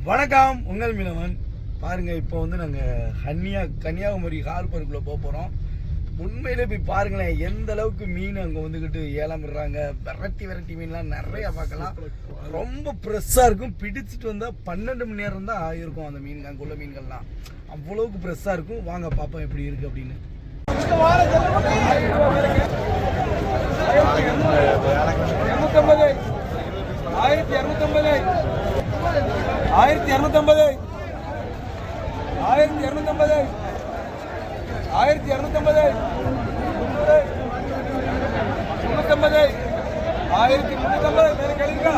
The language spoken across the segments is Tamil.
வணக்கம், உங்கள் மீனவன். பாருங்கள், இப்போ வந்து நாங்கள் கன்னியாகுமரி ஹார்பருக்குள்ளே போக போகிறோம். உண்மையிலே போய் பாருங்களேன், எந்த அளவுக்கு மீன் அங்கே வந்துக்கிட்டு ஏலம் விடுறாங்க. வெரைட்டி மீன்லாம் நிறையா பார்க்கலாம். ரொம்ப ஃப்ரெஷ்ஷாக இருக்கும். பிடிச்சிட்டு வந்தால் 12 மணி நேரம் தான் ஆகிருக்கும் அந்த மீன். அங்கே உள்ள மீன்கள்லாம் அவ்வளோவுக்கு ஃப்ரெஷ்ஷாக இருக்கும். வாங்க பார்ப்போம் எப்படி இருக்குது அப்படின்னு. ஆயிரத்தி இரநூத்தம்பது 1250 1250 1250 1350 வேற கேளுங்க.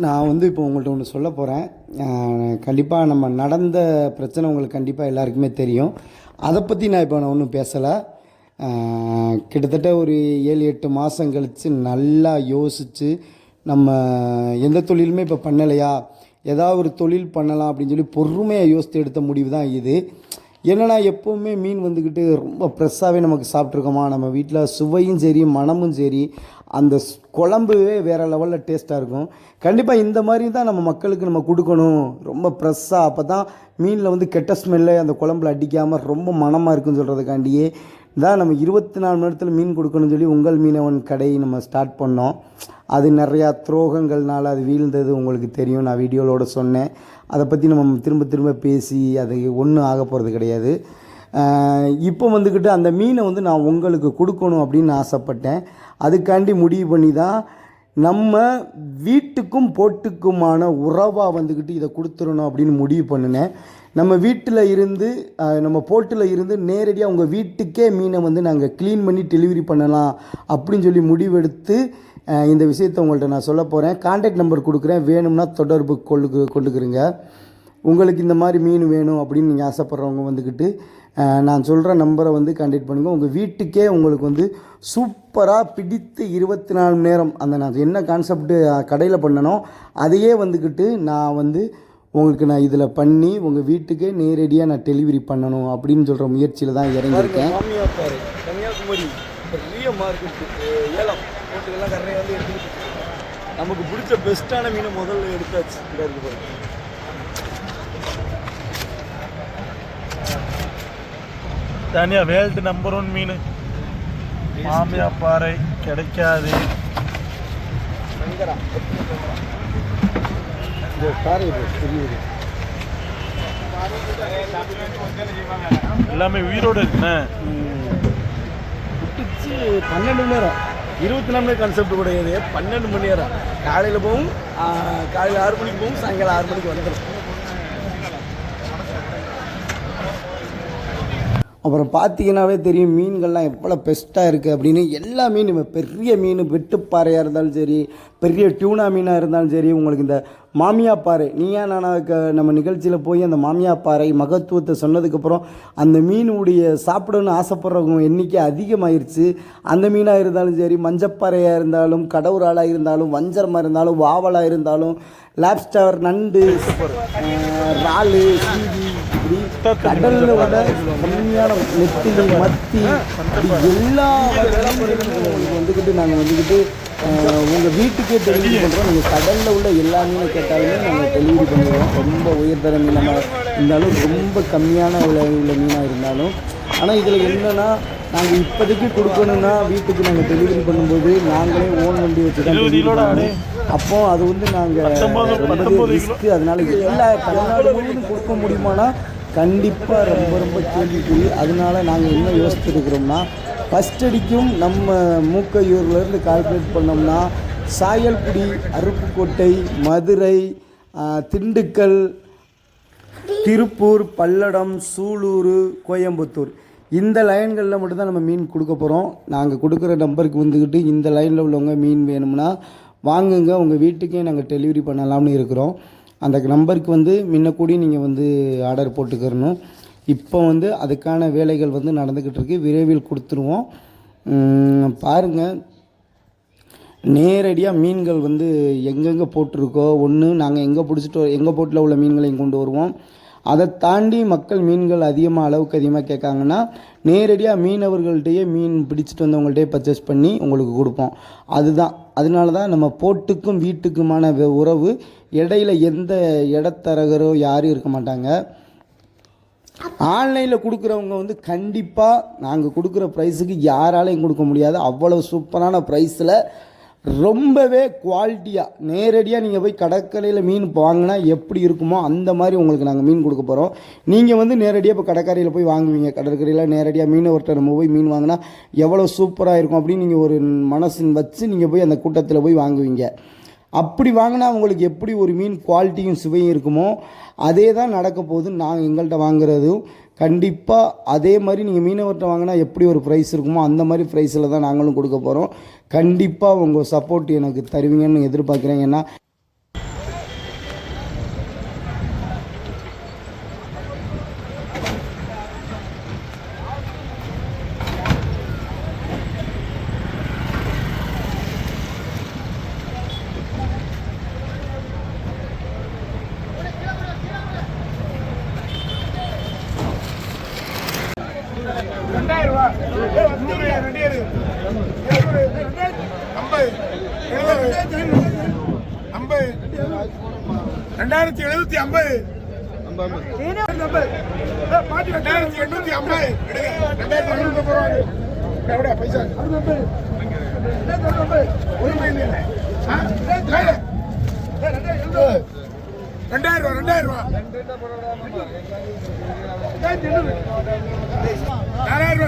நான் வந்து இப்போ உங்கள்கிட்ட ஒன்று சொல்ல போகிறேன். கண்டிப்பாக நம்ம நடந்த பிரச்சனை உங்களுக்கு கண்டிப்பாக எல்லாருக்குமே தெரியும். அதை பற்றி நான் ஒன்றும் பேசலை. கிட்டத்தட்ட ஒரு 7-8 மாதம் கழித்து நல்லா யோசித்து நம்ம எந்த தொழிலுமே இப்போ பண்ணலையா, ஏதாவது ஒரு தொழில் பண்ணலாம் அப்படின்னு சொல்லி பொறுமையாக யோசித்து எடுத்த முடிவு தான் இது. என்னென்னா, எப்போவுமே மீன் வந்துக்கிட்டு ரொம்ப ஃப்ரெஷ்ஷாகவே நமக்கு சாப்பிட்ருக்கோமா, நம்ம வீட்டில் சுவையும் சரி மனமும் சரி, அந்த குழம்புவே வேறு லெவலில் டேஸ்ட்டாக இருக்கும். கண்டிப்பாக இந்த மாதிரி தான் நம்ம மக்களுக்கு நம்ம கொடுக்கணும், ரொம்ப ஃப்ரெஷ்ஷாக. அப்போ தான் மீனில் வந்து கெட்ட ஸ்மெல்லை அந்த குழம்புல அடிக்காமல் ரொம்ப மனமாக இருக்குன்னு சொல்கிறதுக்காண்டியே தான் நம்ம 24 மணி நேரத்தில் மீன் கொடுக்கணும்னு சொல்லி உங்கள் மீனவன் கடை நம்ம ஸ்டார்ட் பண்ணோம். அது நிறையா துரோகங்கள்னால அது வீழ்ந்தது உங்களுக்கு தெரியும். நான் வீடியோவோட சொன்னேன். அதை பற்றி நம்ம திரும்ப பேசி அது ஒன்றும் ஆக போகிறது கிடையாது. இப்போ வந்துக்கிட்டு அந்த மீனை வந்து நான் உங்களுக்கு கொடுக்கணும் அப்படின்னு ஆசைப்பட்டேன். அதுக்காண்டி முடிவு பண்ணி தான் நம்ம வீட்டுக்கும் போட்டுக்குமான உறவாக வந்துக்கிட்டு இதை கொடுத்துடணும் அப்படின்னு முடிவு பண்ணினேன். நம்ம வீட்டில் இருந்து நம்ம போட்டில் இருந்து நேரடியாக உங்கள் வீட்டுக்கே மீனை வந்து நாங்கள் க்ளீன் பண்ணி டெலிவரி பண்ணலாம் அப்படின்னு சொல்லி முடிவெடுத்து இந்த விஷயத்தை உங்கள்கிட்ட நான் சொல்ல போகிறேன். கான்டாக்ட் நம்பர் கொடுக்குறேன், வேணும்னா தொடர்பு கொண்டுக்கிறீங்க. உங்களுக்கு இந்த மாதிரி மீன் வேணும் அப்படின்னு நீங்கள் ஆசைப்பட்றவங்க வந்துக்கிட்டு நான் சொல்கிற நம்பரை வந்து கான்டாக்ட் பண்ணுங்கள். உங்கள் வீட்டுக்கே உங்களுக்கு வந்து சூப்பராக பிடித்து 24 மணி நேரம் அந்த நான் என்ன கான்செப்ட்டு கடையில் பண்ணனோ அதையே வந்துக்கிட்டு நான் உங்களுக்கு நான் இதில் பண்ணி உங்கள் வீட்டுக்கே நேரடியாக நான் டெலிவரி பண்ணணும் அப்படின்னு சொல்கிற முயற்சியில் தான் இறங்கியிருக்கேன். கன்னியாகுமரி பெரிய மார்க்கெட்டு ஏலம் போட்டுக்கெல்லாம் கரையை வந்து எடுத்துக்கிட்டு நமக்கு பிடிச்ச பெஸ்ட்டான மீனை முதல்ல எடுத்தாச்சு. இந்த இருக்கு தனியாக வேர்ல்டு நம்பர் 1 மீன் மாமியா பாறை கிடைக்காது. எல்லாமே உயிரோடு இருக்குண்ணே. விட்டுச்சு 12 மணி நேரம் 24 மணி நேரம் கான்செப்ட் கிடையாது. 12 மணி நேரம். காலையில் போகும், காலையில் 6 மணிக்கு போகும், சாயங்காலம் 6 மணிக்கு வந்துடும். அப்புறம் பார்த்தீங்கன்னாவே தெரியும் மீன்கள்லாம் எவ்வளோ பெஸ்ட்டாக இருக்குது அப்படின்னு. எல்லா மீன், பெரிய மீன் வெட்டுப்பாறையாக இருந்தாலும் சரி, பெரிய டியூனா மீனாக இருந்தாலும் சரி, உங்களுக்கு இந்த மாமியா பாறை நீயா நானாக்கு நம்ம நிகழ்ச்சியில் போய் அந்த மாமியா பாறை மகத்துவத்தை சொன்னதுக்கப்புறம் அந்த மீனுடைய சாப்பிடணும்னு ஆசைப்படுறவங்க எண்ணிக்கை அதிகமாகிருச்சு. அந்த மீனாக இருந்தாலும் சரி, மஞ்சப்பாறையாக இருந்தாலும், கடவுராலாக இருந்தாலும், வஞ்சரமாக இருந்தாலும், வாவலாக இருந்தாலும், லாப்ஸ்டர், நண்டு, இறாலு, சீவி, இப்படி கடலில் விட கம்மியான நெத்திலி, மத்தி, எல்லா வந்துக்கிட்டு நாங்கள் உங்கள் வீட்டுக்கே டெலிவரி பண்ணுறோம். நீங்கள் கடலில் உள்ள எல்லா மீனும் கேட்டாலுமே நாங்கள் டெலிவரி பண்ணிடுவோம். ரொம்ப உயர்தர மீனாக இருந்தாலும், ரொம்ப கம்மியான விலை உள்ள மீனாக இருந்தாலும். ஆனால் இதில் என்னென்னா, நாங்கள் இப்போதைக்கு கொடுக்கணுன்னா வீட்டுக்கு நாங்கள் டெலிவரி பண்ணும்போது நாங்களே ஓன் வண்டி வச்சு தான் டெலிவரி பண்ணுவோம். அப்போ அது வந்து நாங்கள் ரொம்ப ரிஸ்க்கு. அதனால் எல்லா தமிழ்நாடு முழுவதும் கொடுக்க முடியுமானா கண்டிப்பாக ரொம்ப ரொம்ப கேள்விக்குறி. அதனால நாங்கள் என்ன யோசிச்சுருக்கிறோம்னா, ஃபஸ்ட் அடிக்கும் நம்ம மூக்கையூர்லேருந்து கால்குலேட் பண்ணோம்னா சாயல்குடி, அருப்புக்கோட்டை, மதுரை, திண்டுக்கல், திருப்பூர், பல்லடம், சூலூர், கோயம்புத்தூர் இந்த லைன்களில் மட்டும்தான் நம்ம மீன் கொடுக்க போகிறோம். நாங்கள் கொடுக்குற நம்பருக்கு வந்துக்கிட்டு இந்த லைனில் உள்ளவங்க மீன் வேணும்னா வாங்குங்க, உங்கள் வீட்டுக்கே நாங்கள் டெலிவரி பண்ணலாம்னு இருக்கிறோம். அந்த நம்பருக்கு வந்து முன்னக்கூடி நீங்கள் வந்து ஆர்டர் போட்டுக்கிறணும். இப்போ வந்து அதுக்கான வேலைகள் வந்து நடந்துக்கிட்டு இருக்குது. விரைவில் கொடுத்துருவோம். பாருங்கள், நேரடியாக மீன்கள் வந்து எங்கெங்கே போட்டிருக்கோ ஒன்று நாங்கள் எங்கள் போட்டில் உள்ள மீன்களையும் கொண்டு வருவோம். அதை தாண்டி மக்கள் மீன்கள் அளவுக்கு அதிகமாக கேட்காங்கன்னா நேரடியாக மீனவர்கள்ட்டையே மீன் பிடிச்சிட்டு வந்தவங்கள்ட்டே பர்ச்சேஸ் பண்ணி உங்களுக்கு கொடுப்போம். அதனால தான் நம்ம போட்டுக்கும் வீட்டுக்குமான உறவு. இடையில எந்த இடத்தரகரோ யாரும் இருக்க மாட்டாங்க. ஆன்லைனில் கொடுக்குறவங்க வந்து கண்டிப்பாக நாங்கள் கொடுக்குற ப்ரைஸுக்கு யாராலையும் கொடுக்க முடியாது. அவ்வளோ சூப்பரான ப்ரைஸில் ரொம்பவே குவாலிட்டியாக நேரடியாக நீங்கள் போய் கடற்கரையில் மீன் வாங்கினா எப்படி இருக்குமோ அந்த மாதிரி உங்களுக்கு நாங்கள் மீன் கொடுக்க போகிறோம். நீங்கள் வந்து நேரடியாக இப்போ கடற்கரையில் போய் வாங்குவீங்க. கடற்கரையில் நேரடியாக மீனவர்கிட்ட நம்ம போய் மீன் வாங்கினா எவ்வளோ சூப்பராக இருக்கும் அப்படின்னு நீங்கள் ஒரு மனசின் வச்சு நீங்கள் போய் அந்த கூட்டத்தில் போய் வாங்குவீங்க. அப்படி வாங்கினா உங்களுக்கு எப்படி ஒரு மீன் குவாலிட்டியும் சுவையும் இருக்குமோ அதே தான் நடக்க போகுது. நாங்கள் எங்கள்கிட்ட வாங்குறதும் கண்டிப்பாக அதே மாதிரி நீங்கள் மீனவர்கிட்ட வாங்கினா எப்படி ஒரு ப்ரைஸ் இருக்குமோ அந்த மாதிரி ப்ரைஸில் தான் நாங்களும் கொடுக்க போகிறோம். கண்டிப்பாக உங்கள் சப்போர்ட் எனக்கு தருவீங்கன்னு எதிர்பார்க்குறேன். ஏன்னா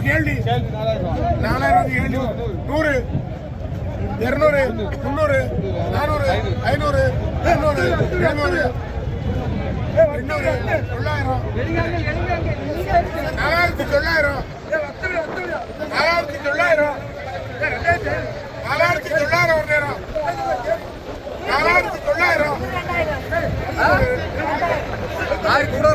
கேள்வி 4000 கேள்வி 100 200 300 400 500 600 700 800 900 4900 4900 4900 ஒரு நேரம் 4900 ஆறு கூட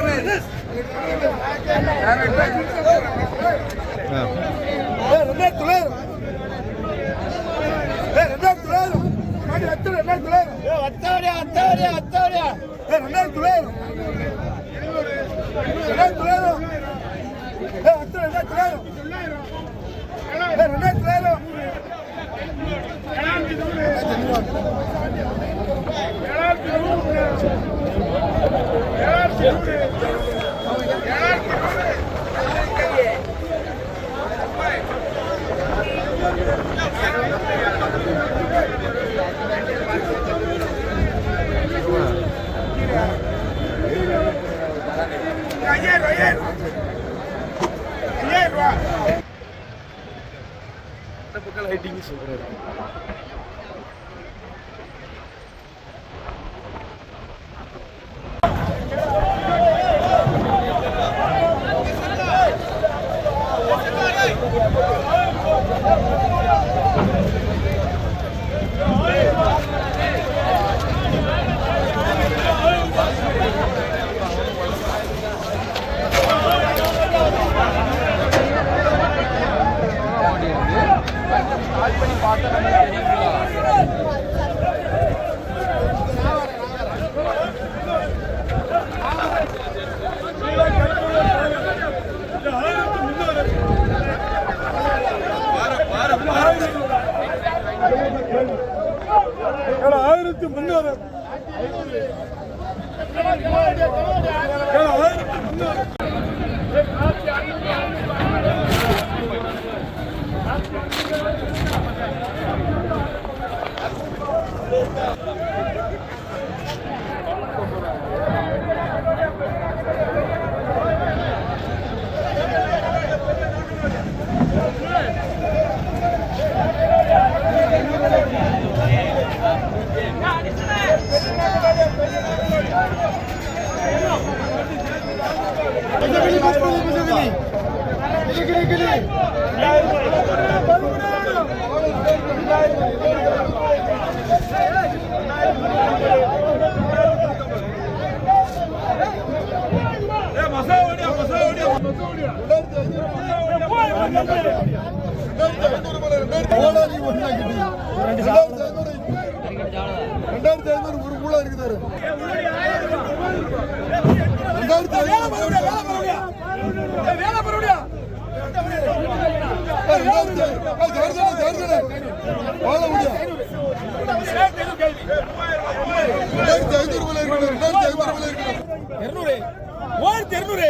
லைட்டிங் சூப்பராக இருக்கும். பண்ணி பார்த்தா ஒரு கூட இருக்குது. 3200